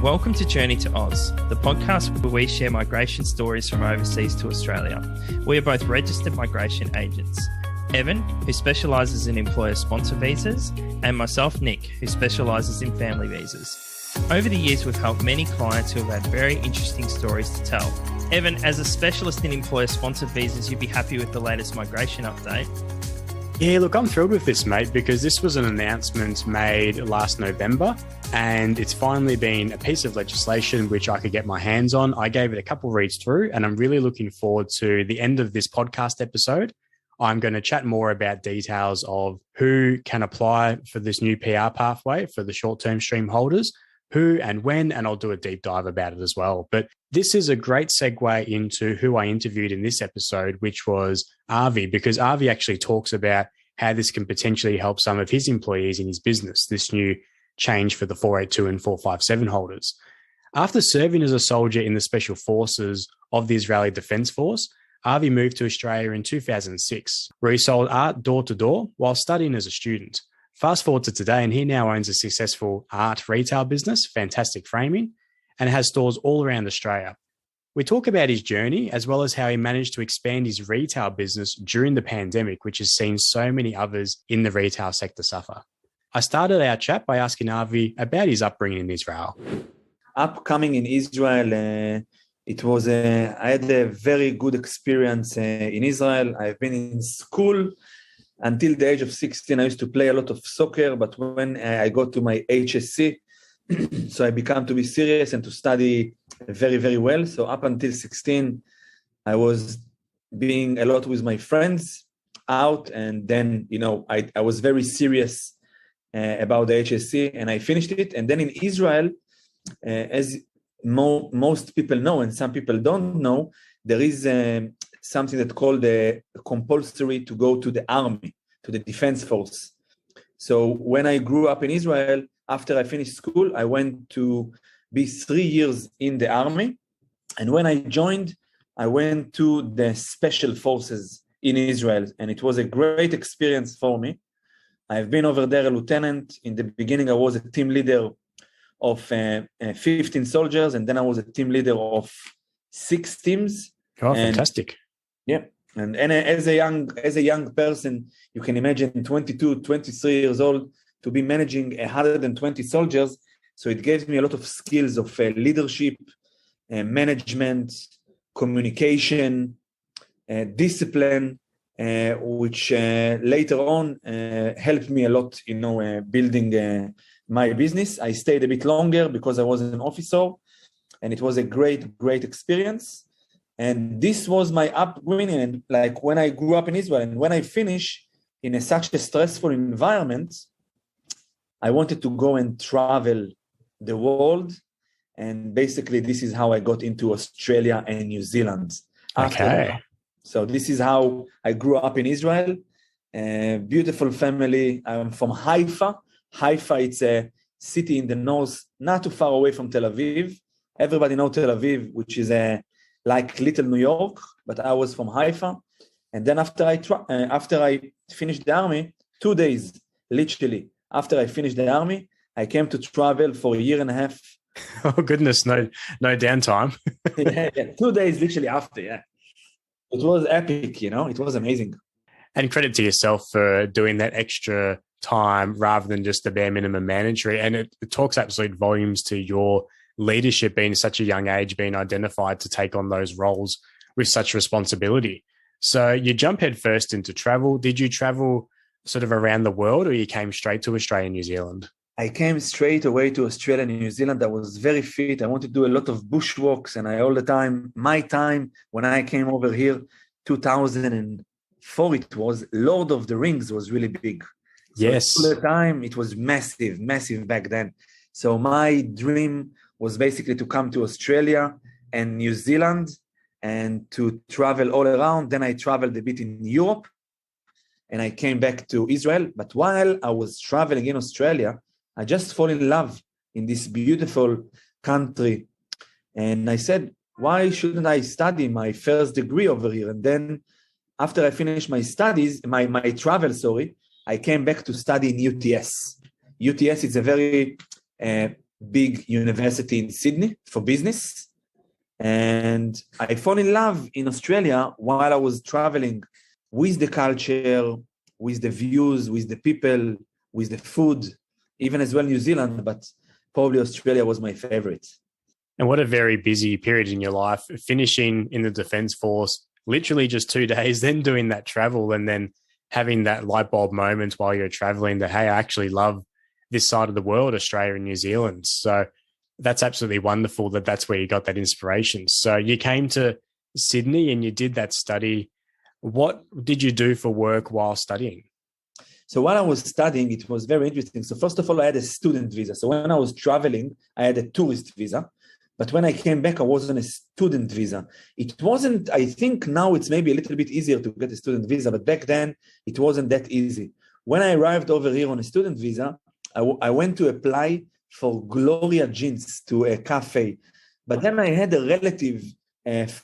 Welcome to Journey to Oz, the podcast where we share migration stories from overseas to Australia. We are both registered migration agents. Evan, who specialises in employer-sponsor visas, and myself, Nick, who specialises in family visas. Over the years, we've helped many clients who have had very interesting stories to tell. Evan, as a specialist in employer-sponsored visas, you'd be happy with the latest migration update? Yeah, look, I'm thrilled with this, mate, because this was an announcement made last November, and it's finally been a piece of legislation which I could get my hands on. I gave it a couple reads through, and I'm really looking forward to the end of this podcast episode. I'm going to chat more about details of who can apply for this new PR pathway for the short-term stream holders, who and when, and I'll do a deep dive about it as well. But this is a great segue into who I interviewed in this episode, which was Avi, because Avi actually talks about how this can potentially help some of his employees in his business, this new change for the 482 and 457 holders. After serving as a soldier in the Special Forces of the Israeli Defence Force, Avi moved to Australia in 2006, where he sold art door to door while studying as a student. Fast forward to today, and he now owns a successful art retail business, Fantastic Framing, and has stores all around Australia. We talk about his journey, as well as how he managed to expand his retail business during the pandemic, which has seen so many others in the retail sector suffer. I started our chat by asking Avi about his upbringing in Israel. Upcoming in Israel, I had a very good experience in Israel. I've been in school until the age of 16. I used to play a lot of soccer, but when I got to my HSC, so I began to be serious and to study very, very well. So up until 16, I was being a lot with my friends out. And then, I was very serious about the HSC, and I finished it. And then in Israel, as most people know, and some people don't know, there is something that's called compulsory to go to the army, to the defense force. So when I grew up in Israel, after I finished school, I went to be 3 years in the army. And when I joined, I went to the special forces in Israel. And it was a great experience for me. I've been over there a lieutenant. In the beginning, I was a team leader of 15 soldiers. And then I was a team leader of 6 teams. Oh, fantastic. Yeah. And as a young person, you can imagine 22, 23 years old to be managing 120 soldiers. So it gave me a lot of skills of leadership, management, communication, discipline, which later on helped me a lot, building my business. I stayed a bit longer because I was an officer, and it was a great, great experience. And this was my upbringing. And like when I grew up in Israel and when I finished in such a stressful environment, I wanted to go and travel the world. And basically, this is how I got into Australia and New Zealand. Okay. So this is how I grew up in Israel. Beautiful family. I'm from Haifa. Haifa, it's a city in the north, not too far away from Tel Aviv. Everybody knows Tel Aviv, which is like little New York, but I was from Haifa. And then after I finished the army, 2 days, literally, after I finished the army, I came to travel for a year and a half. Oh, goodness, no downtime. yeah, 2 days, literally after, yeah. It was epic, it was amazing. And credit to yourself for doing that extra time rather than just the bare minimum mandatory. And it talks absolute volumes to your leadership being such a young age, being identified to take on those roles with such responsibility. So you jump head first into travel. Did you travel sort of around the world, or you came straight to Australia and New Zealand? I came straight away to Australia and New Zealand. I was very fit. I wanted to do a lot of bushwalks, and my time when I came over here, 2004, it was Lord of the Rings was really big. So yes. At the time, it was massive back then. So my dream was basically to come to Australia and New Zealand and to travel all around. Then I traveled a bit in Europe, and I came back to Israel. But while I was traveling in Australia, I just fall in love in this beautiful country. And I said, why shouldn't I study my first degree over here? And then after I finished my studies, my travel, I came back to study in UTS. UTS is a very big university in Sydney for business. And I fall in love in Australia while I was traveling with the culture, with the views, with the people, with the food, even as well New Zealand, but probably Australia was my favorite. And what a very busy period in your life, finishing in the Defence Force, literally just 2 days, then doing that travel and then having that light bulb moment while you're traveling that, hey, I actually love this side of the world, Australia and New Zealand. So that's absolutely wonderful that that's where you got that inspiration. So you came to Sydney and you did that study. What did you do for work while studying? So while I was studying, it was very interesting. So first of all, I had a student visa. So when I was traveling, I had a tourist visa. But when I came back, I was on a student visa. It wasn't, I think now it's maybe a little bit easier to get a student visa, but back then it wasn't that easy. When I arrived over here on a student visa, I went to apply for Gloria jeans to a cafe. But then I had a relative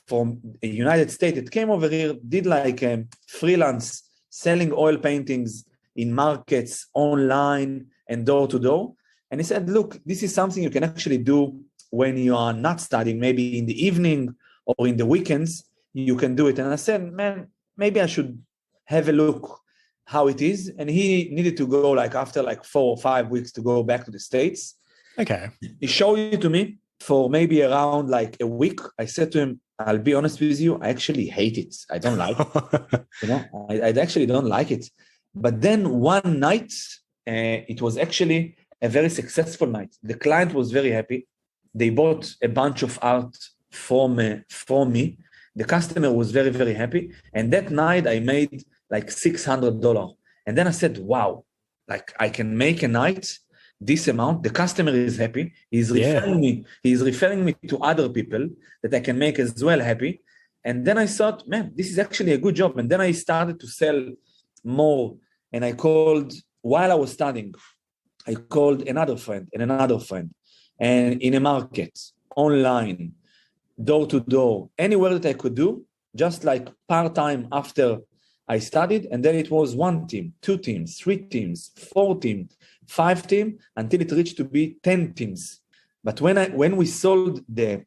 from the United States that came over here, did like freelance, selling oil paintings in markets, online and door to door. And he said, look, this is something you can actually do when you are not studying, maybe in the evening or in the weekends, you can do it. And I said, man, maybe I should have a look how it is. And he needed to go after 4 or 5 weeks to go back to the States. Okay. He showed it to me for maybe around a week. I said to him, I'll be honest with you, I actually hate it. I don't like it. I actually don't like it. But then one night, it was actually a very successful night. The client was very happy. They bought a bunch of art from me. The customer was very, very happy. And that night I made $600. And then I said, wow, I can make a night this amount. The customer is happy. He's referring me. He's referring me to other people that I can make as well happy. And then I thought, man, this is actually a good job. And then I started to sell more. And I called, while I was studying, I called another friend and another friend. And in a market, online, door to door, anywhere that I could do, just part-time after I studied. And then it was 1 team, 2 teams, 3 teams, 4 teams, 5 teams, until it reached to be 10 teams. But when we sold the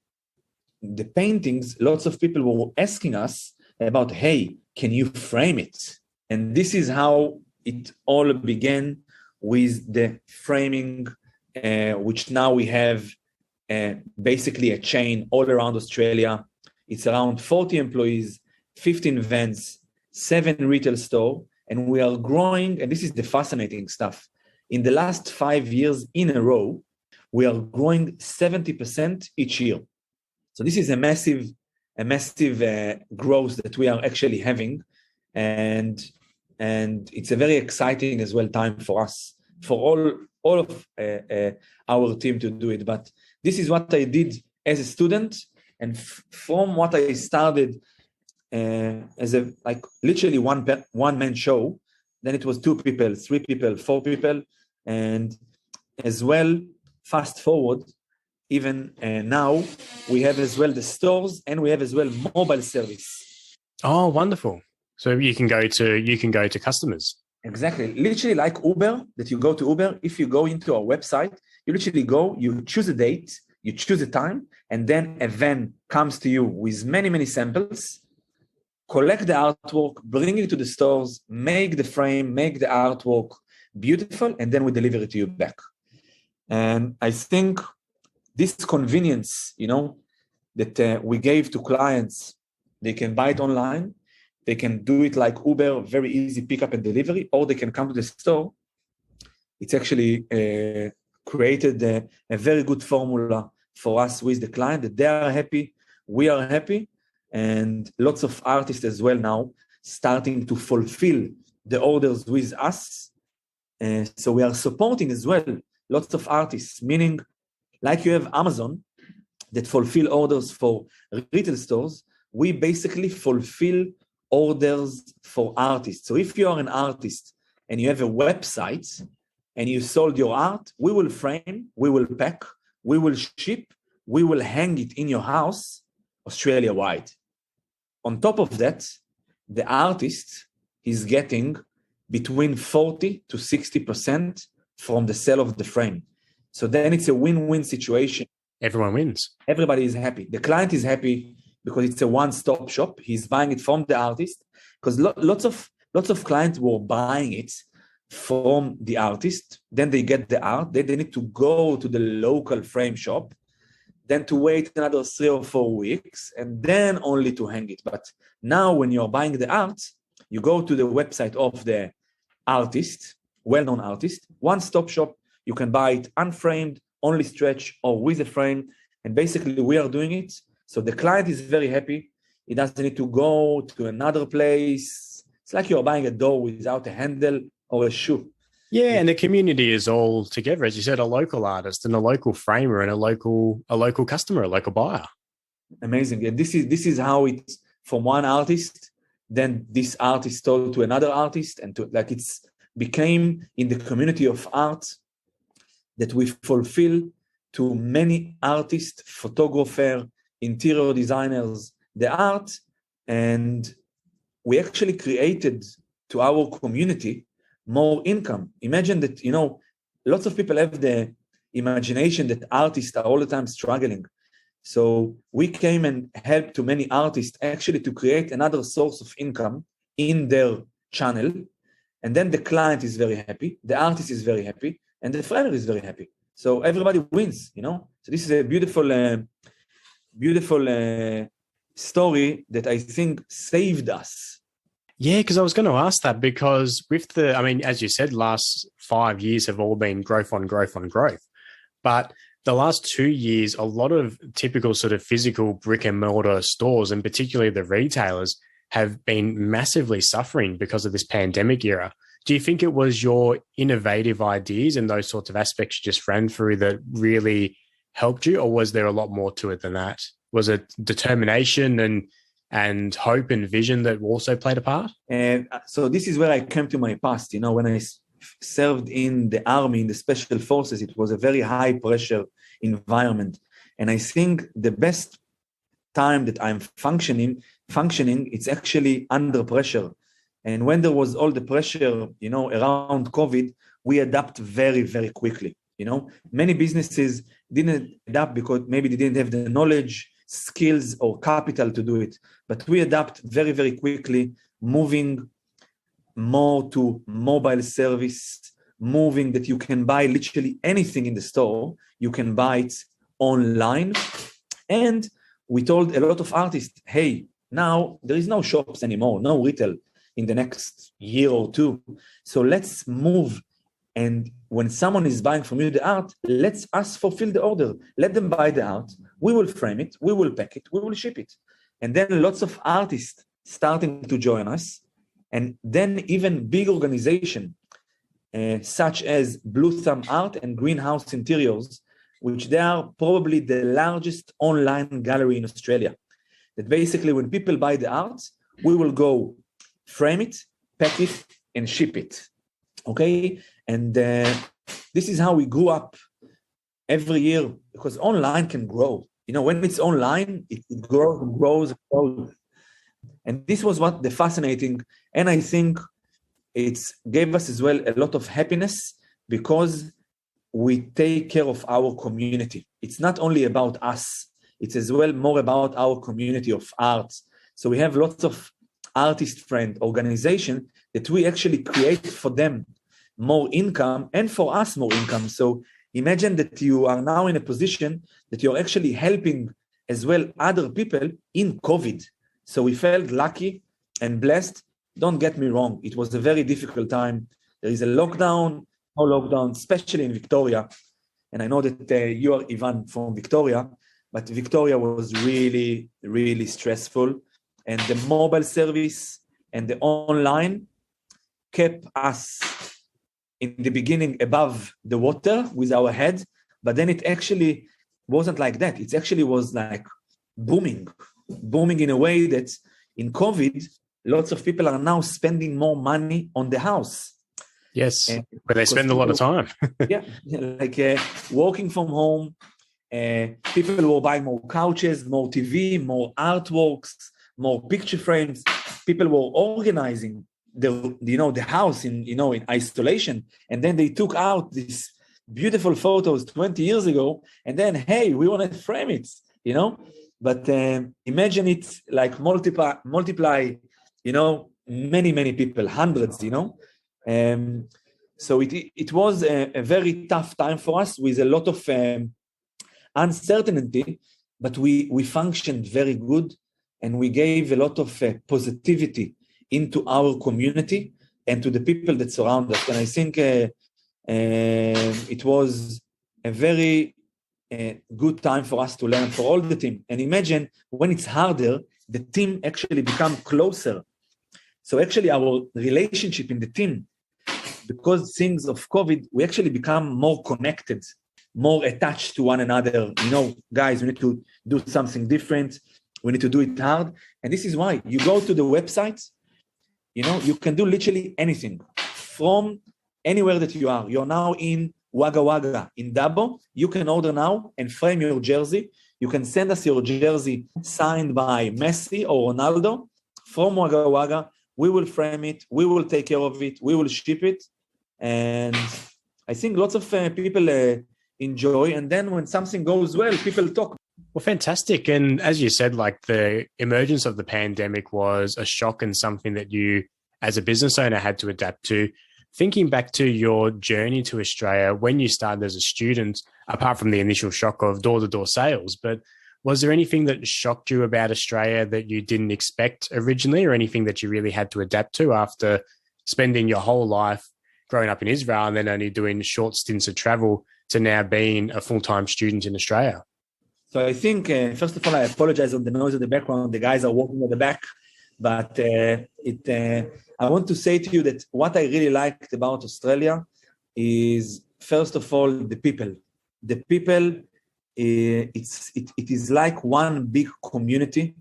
paintings, lots of people were asking us about, hey, can you frame it? And this is how it all began, with the framing, which now we have basically a chain all around Australia. It's around 40 employees, 15 vans, 7 retail stores, and we are growing. And this is the fascinating stuff. In the last 5 years in a row, we are growing 70% each year. So this is a massive growth that we are actually having, and it's a very exciting as well time for us, for all of our team to do it. But this is what I did as a student, and from what I started as a literally one man show, then it was 2 people, 3 people, 4 people, and as well fast forward, even now we have as well the stores, and we have as well mobile service. Oh, wonderful! So you can go to customers. Exactly. Literally like Uber, that you go to Uber. If you go into our website, you literally go, you choose a date, you choose a time, and then a van comes to you with many, many samples, collect the artwork, bring it to the stores, make the frame, make the artwork beautiful, and then we deliver it to you back. And I think this convenience, that we gave to clients, they can buy it online. They can do it like Uber, very easy pickup and delivery, or they can come to the store. It's actually created a very good formula for us with the client, that they are happy, we are happy, and lots of artists as well now starting to fulfill the orders with us. So we are supporting as well lots of artists, meaning like you have Amazon that fulfill orders for retail stores, we basically fulfill orders for artists. So if you are an artist and you have a website and you sold your art, we will frame, we will pack, we will ship, we will hang it in your house, Australia-wide. On top of that, the artist is getting between 40 to 60% from the sale of the frame. So then it's a win-win situation. Everyone wins. Everybody is happy. The client is happy because it's a one-stop shop. He's buying it from the artist, because lots of clients were buying it from the artist. Then they get the art. Then they need to go to the local frame shop, then to wait another 3 or 4 weeks, and then only to hang it. But now when you're buying the art, you go to the website of the artist, well-known artist, one-stop shop. You can buy it unframed, only stretch, or with a frame. And basically we are doing it. So the client is very happy. He doesn't need to go to another place. It's like you're buying a door without a handle or a shoe. Yeah, and the community is all together, as you said, a local artist and a local framer and a local customer, a local buyer. Amazing. And this is how it's from one artist, then this artist told to another artist, and to like it's became in the community of art that we fulfill to many artists, photographer, interior designers, the art, and we actually created to our community more income. Imagine that, lots of people have the imagination that artists are all the time struggling. So we came and helped to many artists actually to create another source of income in their channel. And then the client is very happy, the artist is very happy, and the framer is very happy. So everybody wins, So this is a beautiful story that I think saved us. Yeah, because I was going to ask that, because as you said, last 5 years have all been growth on growth on growth. But the last 2 years, a lot of typical sort of physical brick and mortar stores, and particularly the retailers, have been massively suffering because of this pandemic era. Do you think it was your innovative ideas and those sorts of aspects you just ran through that really helped you, or was there a lot more to it than that? Was it determination and hope and vision that also played a part? So this is where I came to my past. When I served in the army, in the special forces, it was a very high pressure environment. And I think the best time that I'm functioning, it's actually under pressure. And when there was all the pressure, around COVID, we adapt very, very quickly. Many businesses didn't adapt because maybe they didn't have the knowledge, skills, or capital to do it. But we adapt very, very quickly, moving more to mobile service, moving that you can buy literally anything in the store. You can buy it online. And we told a lot of artists, hey, now there is no shops anymore, no retail in the next year or two. So let's move. And when someone is buying from you the art, let's us fulfill the order. Let them buy the art. We will frame it. We will pack it. We will ship it. And then lots of artists starting to join us. And then even big organizations such as Blue Thumb Art and Greenhouse Interiors, which they are probably the largest online gallery in Australia. That basically when people buy the art, we will go frame it, pack it, and ship it. Okay? And this is how we grew up every year, because online can grow. When it's online, it grows and grows and grows. And this was what the fascinating, and I think it gave us as well a lot of happiness, because we take care of our community. It's not only about us, it's as well more about our community of art. So we have lots of artist friend organization that we actually create for them more income, and for us more income. So imagine that you are now in a position that you're actually helping as well other people in COVID. So we felt lucky and blessed. Don't get me wrong, it was a very difficult time. There is a lockdown, no lockdown, especially in Victoria. And I know that you are Ivan from Victoria, but Victoria was really, really stressful. And the mobile service and the online kept us in the beginning above the water with our head, but then it actually wasn't like that. It actually was like booming in a way that in COVID, lots of people are now spending more money on the house. Yes, but they spend a lot of time. Yeah, like working from home, people were buying more couches, more TV, more artworks, more picture frames. People were organizing the house in isolation, and then they took out beautiful photos 20 years ago, and then, hey, we want to frame it, you know? But imagine it like multiply, you know, many people, hundreds, you know? So it was a very tough time for us with a lot of uncertainty, but we functioned very good, and we gave a lot of positivity into our community and to the people that surround us. And I think it was a very good time for us to learn, for all the team. And imagine when it's harder, the team actually become closer. So actually our relationship in the team, because things of COVID, we actually become more connected, more attached to one another. You know, guys, we need to do something different. We need to do it hard. And this is why you go to the website, you know, you can do literally anything from anywhere that you are. You're now in Wagga Wagga, in Dabo. You can order now and frame your jersey. You can send us your jersey signed by Messi or Ronaldo from Wagga Wagga. We will frame it. We will take care of it. We will ship it. And I think lots of people enjoy. And then when something goes well, people talk. Well, fantastic. And as you said, like the emergence of the pandemic was a shock and something that you, as a business owner, had to adapt to. Thinking back to your journey to Australia, when you started as a student, apart from the initial shock of door-to-door sales, but was there anything that shocked you about Australia that you didn't expect originally, or anything that you really had to adapt to after spending your whole life growing up in Israel and then only doing short stints of travel to now being a full-time student in Australia? So I think, first of all, I apologize on the noise in the background. The guys are walking at the back. But I want to say to you that what I really liked about Australia is, first of all, the people. The people, it is like one big community.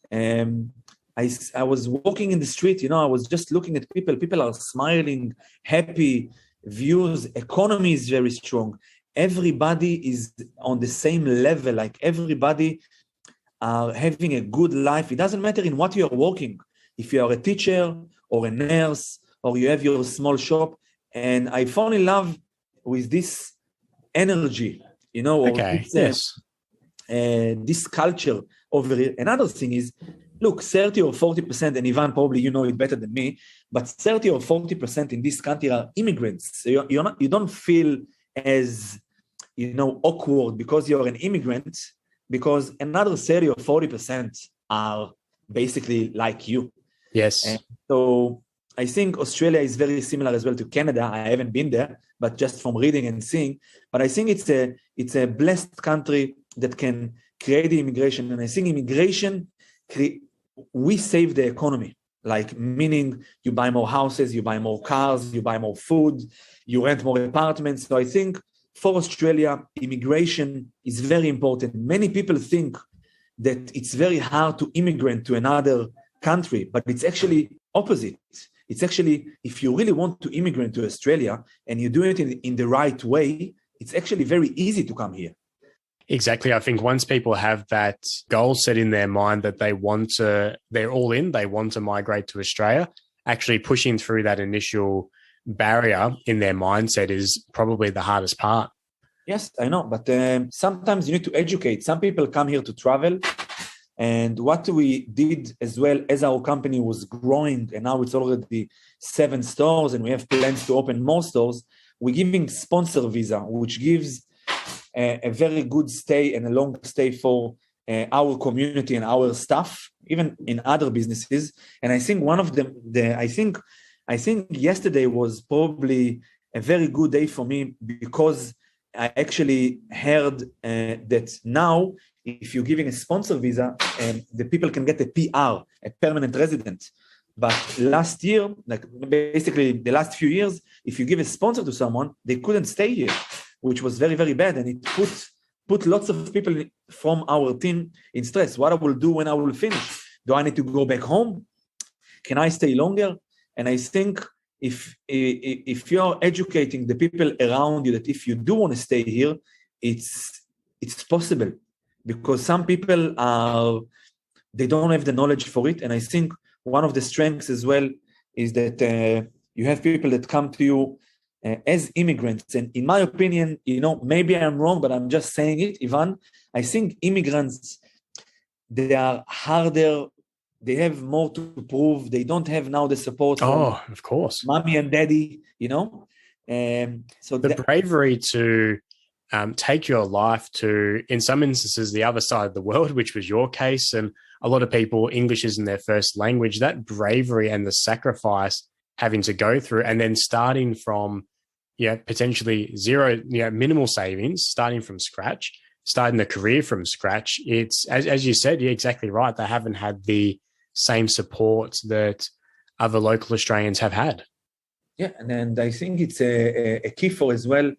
I was walking in the street, you know, I was just looking at people. People are smiling, happy, views, economy is very strong. Everybody is on the same level, like everybody are having a good life. It doesn't matter in what you are working. If you are a teacher or a nurse or you have your small shop. And I fall in love with this energy, you know, okay. This culture over here. Another thing is, look, 30 or 40%, and Ivan, probably you know it better than me, but 30 or 40% in this country are immigrants. So you don't feel as, you know, awkward because you're an immigrant, because another 30 or 40% are basically like you. Yes. And so I think Australia is very similar as well to Canada. I haven't been there, but just from reading and seeing. But I think it's a blessed country that can create the immigration. And I think immigration, we save the economy. Like, meaning you buy more houses, you buy more cars, you buy more food, you rent more apartments. So I think for Australia, immigration is very important. Many people think that it's very hard to immigrate to another country, but it's actually opposite. It's actually, if you really want to immigrate to Australia and you do it in the right way, it's actually very easy to come here. Exactly. I think once people have that goal set in their mind that they're all in, they want to migrate to Australia, actually pushing through that initial barrier in their mindset is probably the hardest part. Yes, I know. But sometimes you need to educate. Some people come here to travel. And what we did as well as our company was growing, and now it's already 7 stores and we have plans to open more stores, we're giving sponsor visa, which gives a very good stay and a long stay for our community and our staff, even in other businesses. And I think one of them, I think yesterday was probably a very good day for me, because I actually heard that now, if you're giving a sponsor visa, the people can get a PR, a permanent resident. But last year, like basically the last few years, if you give a sponsor to someone, they couldn't stay here, which was very, very bad. And it put lots of people from our team in stress. What I will do when I will finish? Do I need to go back home? Can I stay longer? And I think if you're educating the people around you that if you do want to stay here, it's possible. Because some people they don't have the knowledge for it. And I think one of the strengths as well is that you have people that come to you as immigrants. And in my opinion, maybe I'm wrong, but I'm just saying it, Ivan. I think immigrants, they are harder. They have more to prove. They don't have now the support from of course, mommy and daddy, So the bravery to take your life to, in some instances, the other side of the world, which was your case, and a lot of people, English isn't their first language, that bravery and the sacrifice having to go through, and then starting from, potentially zero, minimal savings, starting from scratch, starting a career from scratch. It's, as you said, you're exactly right. They haven't had the same support that other local Australians have had. Yeah, and I think it's a key for as well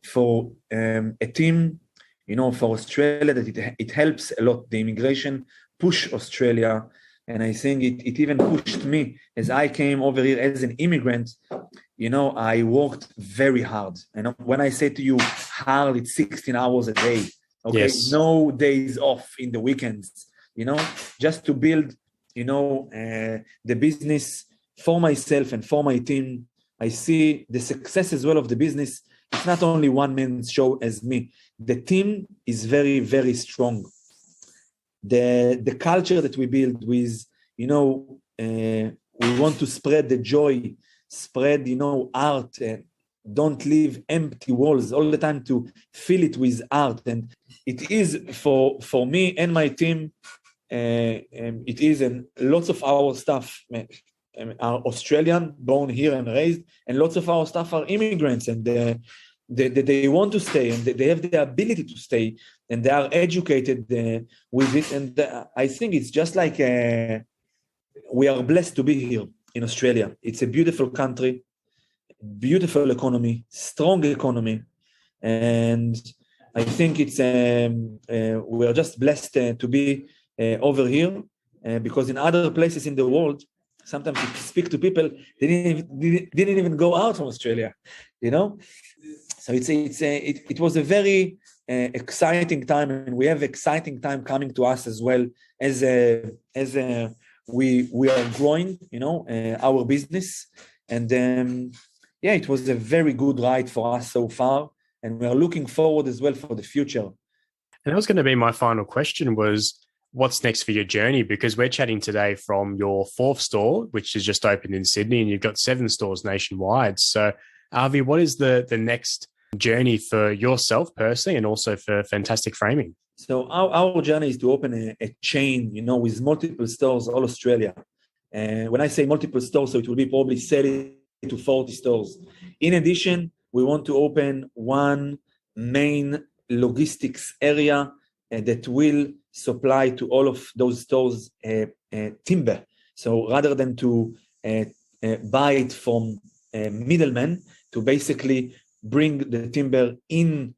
for a team, for Australia, that it helps a lot. The immigration push Australia, and I think it even pushed me as I came over here as an immigrant. I worked very hard. And when I say to you hard, it's 16 hours a day. Okay, yes. No days off in the weekends. Just to build, the business for myself and for my team. I see the success as well of the business. It's not only one man's show as me. The team is very, very strong. The culture that we build with, we want to spread the joy, spread, art, and don't leave empty walls all the time, to fill it with art. And it is for me and my team, it is, and lots of our staff are Australian, born here and raised, and lots of our staff are immigrants, and they want to stay, and they have the ability to stay, and they are educated with it. And I think it's just like we are blessed to be here in Australia. It's a beautiful country, beautiful economy, strong economy, and I think it's we are just blessed to be over here, because in other places in the world, sometimes you speak to people, they didn't even go out from Australia, So it was a very exciting time, and we have exciting time coming to us as well, as we are growing, our business, and it was a very good ride for us so far, and we are looking forward as well for the future. And that was going to be my final question, was what's next for your journey? Because we're chatting today from your 4th store, which is just opened in Sydney, and you've got 7 stores nationwide. So, Avi, what is the next journey for yourself personally, and also for Fantastic Framing? So our journey is to open a chain, with multiple stores all Australia. And when I say multiple stores, so it will be probably 30 to 40 stores. In addition, we want to open one main logistics area that will supply to all of those stores timber. So rather than to buy it from middlemen, to basically bring the timber in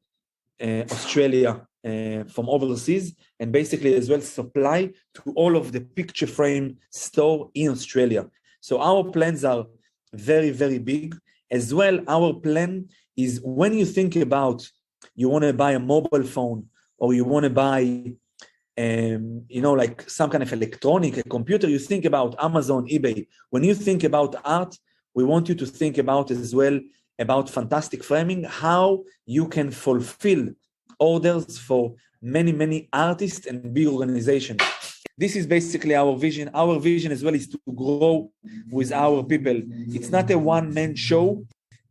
Australia from overseas, and basically as well supply to all of the picture frame store in Australia. So our plans are very, very big. As well, our plan is, when you think about, you want to buy a mobile phone, or you want to buy like some kind of electronic, a computer, you think about Amazon, eBay. When you think about art, we want you to think about as well about Fantastic Framing, how you can fulfill orders for many, many artists and big organizations. This is basically our vision. Our vision as well is to grow with our people. It's not a one-man show.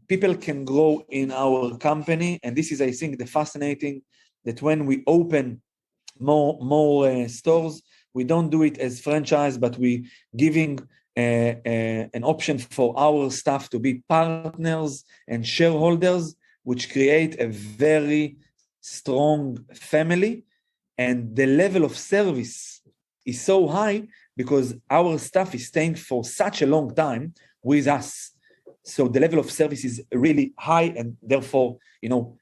People can grow in our company. And this is, I think, the fascinating, that when we open more stores, we don't do it as franchise, but we giving an option for our staff to be partners and shareholders, which create a very strong family. And the level of service is so high because our staff is staying for such a long time with us. So the level of service is really high, and therefore,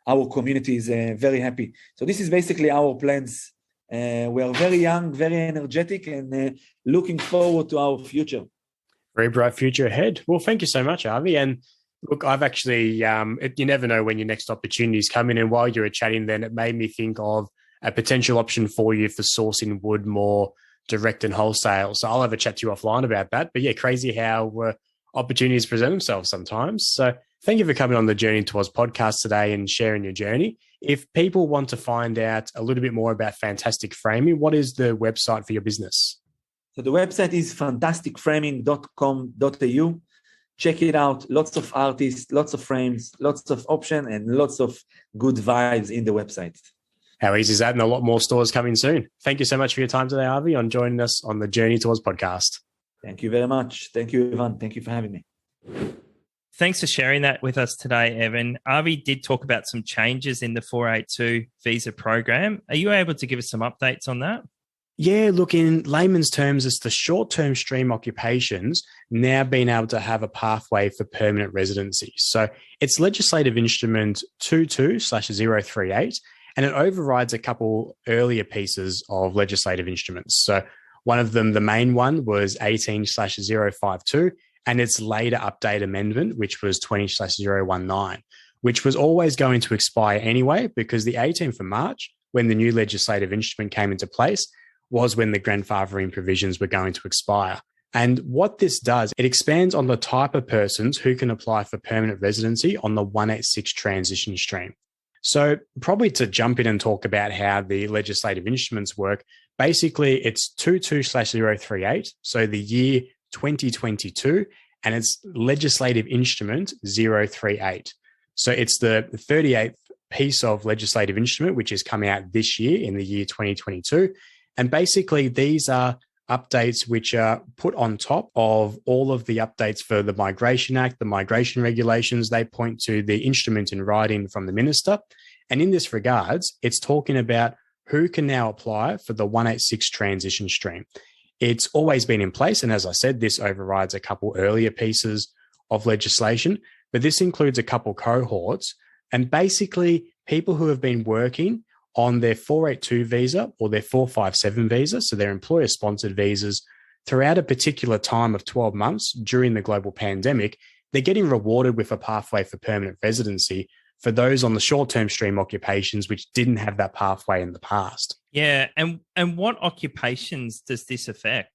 our community is very happy. So this is basically our plans. We are very young, very energetic, and looking forward to our future. Very bright future ahead. Well, thank you so much, Avi. And look, I've actually, you never know when your next opportunities come in. And while you were chatting then, it made me think of a potential option for you for sourcing wood more direct and wholesale. So I'll have a chat to you offline about that. But yeah, crazy how opportunities present themselves sometimes. So Thank you for coming on the Journey Towards podcast today and sharing your journey. If people want to find out a little bit more about Fantastic Framing, what is the website for your business? So the website is fantasticframing.com.au. Check it out. Lots of artists, lots of frames, lots of options, and lots of good vibes in the website. How easy is that? And a lot more stores coming soon. Thank you so much for your time today, Avi, on joining us on the Journey Towards podcast. Thank you very much. Thank you, Ivan. Thank you for having me. Thanks for sharing that with us today, Evan. Avi did talk about some changes in the 482 visa program. Are you able to give us some updates on that? Yeah, look, in layman's terms, it's the short-term stream occupations now being able to have a pathway for permanent residency. So it's legislative instrument 22/038, and it overrides a couple earlier pieces of legislative instruments. So one of them, the main one, was 18/052, and its later update amendment, which was 20/019, which was always going to expire anyway, because the 18th of March, when the new legislative instrument came into place, was when the grandfathering provisions were going to expire. And what this does, it expands on the type of persons who can apply for permanent residency on the 186 transition stream. So probably to jump in and talk about how the legislative instruments work, basically it's 22/038, so the year 2022, and it's legislative instrument 038. So it's the 38th piece of legislative instrument, which is coming out this year in the year 2022. And basically these are updates which are put on top of all of the updates for the Migration Act, the migration regulations. They point to the instrument in writing from the minister. And in this regards, it's talking about who can now apply for the 186 transition stream. It's always been in place. And as I said, this overrides a couple earlier pieces of legislation, but this includes a couple cohorts and basically people who have been working on their 482 visa or their 457 visa, so their employer-sponsored visas, throughout a particular time of 12 months during the global pandemic. They're getting rewarded with a pathway for permanent residency for those on the short-term stream occupations which didn't have that pathway in the past. Yeah, and what occupations does this affect?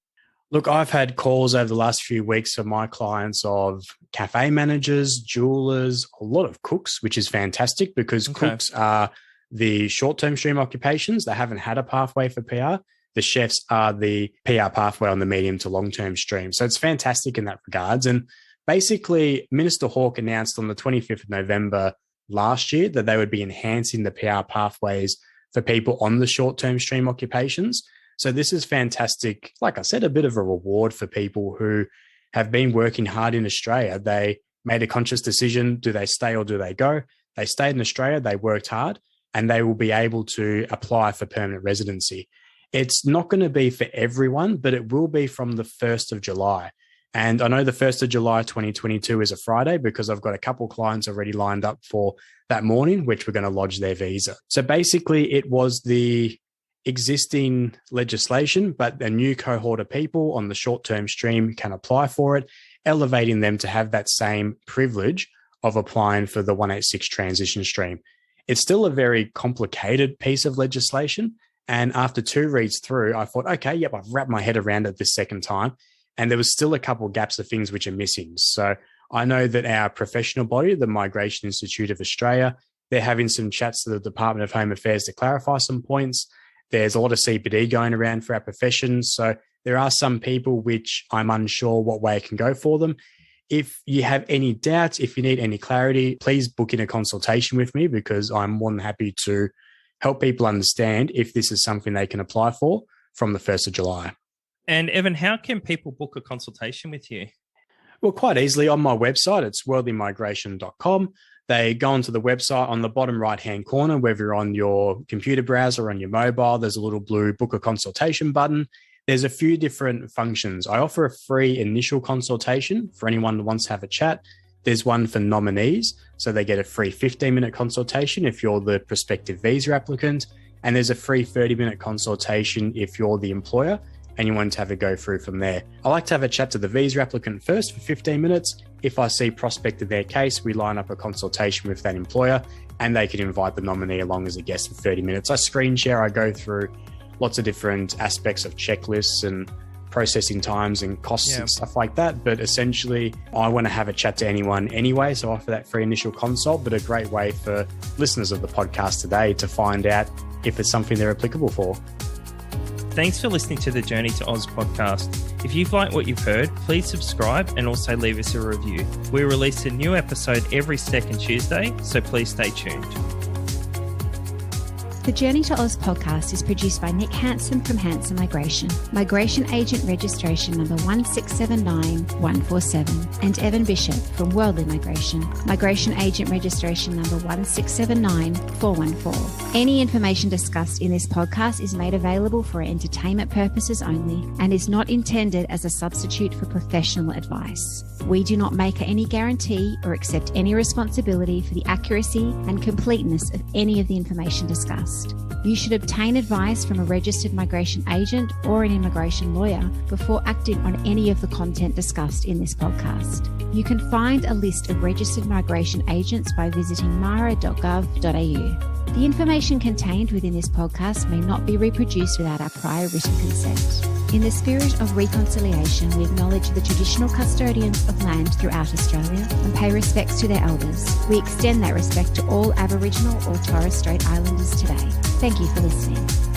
Look, I've had calls over the last few weeks from my clients of cafe managers, jewelers, a lot of cooks, which is fantastic because cooks are the short-term stream occupations. They haven't had a pathway for PR. The chefs are the PR pathway on the medium to long-term stream. So it's fantastic in that regards. And basically, Minister Hawke announced on the 25th of November last year that they would be enhancing the PR pathways for people on the short-term stream occupations. So this is fantastic. Like I said, a bit of a reward for people who have been working hard in Australia. They made a conscious decision. Do they stay or do they go? They stayed in Australia. They worked hard, and they will be able to apply for permanent residency. It's not going to be for everyone, but it will be from the 1st of July. And I know the 1st of July 2022 is a Friday because I've got a couple clients already lined up for that morning, which we're going to lodge their visa. So basically it was the existing legislation, but a new cohort of people on the short-term stream can apply for it, elevating them to have that same privilege of applying for the 186 transition stream. It's still a very complicated piece of legislation. And after 2 reads through, I thought, okay, yep, I've wrapped my head around it this second time. And there was still a couple gaps of things which are missing. So I know that our professional body, the Migration Institute of Australia, they're having some chats to the Department of Home Affairs to clarify some points. There's a lot of CPD going around for our profession. So there are some people which I'm unsure what way it can go for them. If you have any doubts, if you need any clarity, please book in a consultation with me because I'm more than happy to help people understand if this is something they can apply for from the 1st of July. And Evan, how can people book a consultation with you? Well, quite easily on my website. It's worldlymigration.com. They go onto the website on the bottom right-hand corner, whether you're on your computer browser or on your mobile, there's a little blue book a consultation button. There's a few different functions. I offer a free initial consultation for anyone who wants to have a chat. There's one for nominees, so they get a free 15-minute consultation if you're the prospective visa applicant. And there's a free 30-minute consultation if you're the employer and you want to have a go through from there. I like to have a chat to the visa applicant first for 15 minutes. If I see prospect of their case, we line up a consultation with that employer and they can invite the nominee along as a guest for 30 minutes. I screen share, I go through lots of different aspects of checklists and processing times and costs and stuff like that. But essentially, I want to have a chat to anyone anyway, so I offer that free initial consult, but a great way for listeners of the podcast today to find out if it's something they're applicable for. Thanks for listening to the Journey to Oz podcast. If you've liked what you've heard, please subscribe and also leave us a review. We release a new episode every second Tuesday, so please stay tuned. The Journey to Oz podcast is produced by Nick Hansen from Hansen Migration Agent Registration number 1679147, and Evan Bishop from Worldly Migration Agent Registration number 1679414. Any information discussed in this podcast is made available for entertainment purposes only and is not intended as a substitute for professional advice. We do not make any guarantee or accept any responsibility for the accuracy and completeness of any of the information discussed. You should obtain advice from a registered migration agent or an immigration lawyer before acting on any of the content discussed in this podcast. You can find a list of registered migration agents by visiting mara.gov.au. The information contained within this podcast may not be reproduced without our prior written consent. In the spirit of reconciliation, we acknowledge the traditional custodians of land throughout Australia and pay respects to their elders. We extend that respect to all Aboriginal or Torres Strait Islanders today. Thank you for listening.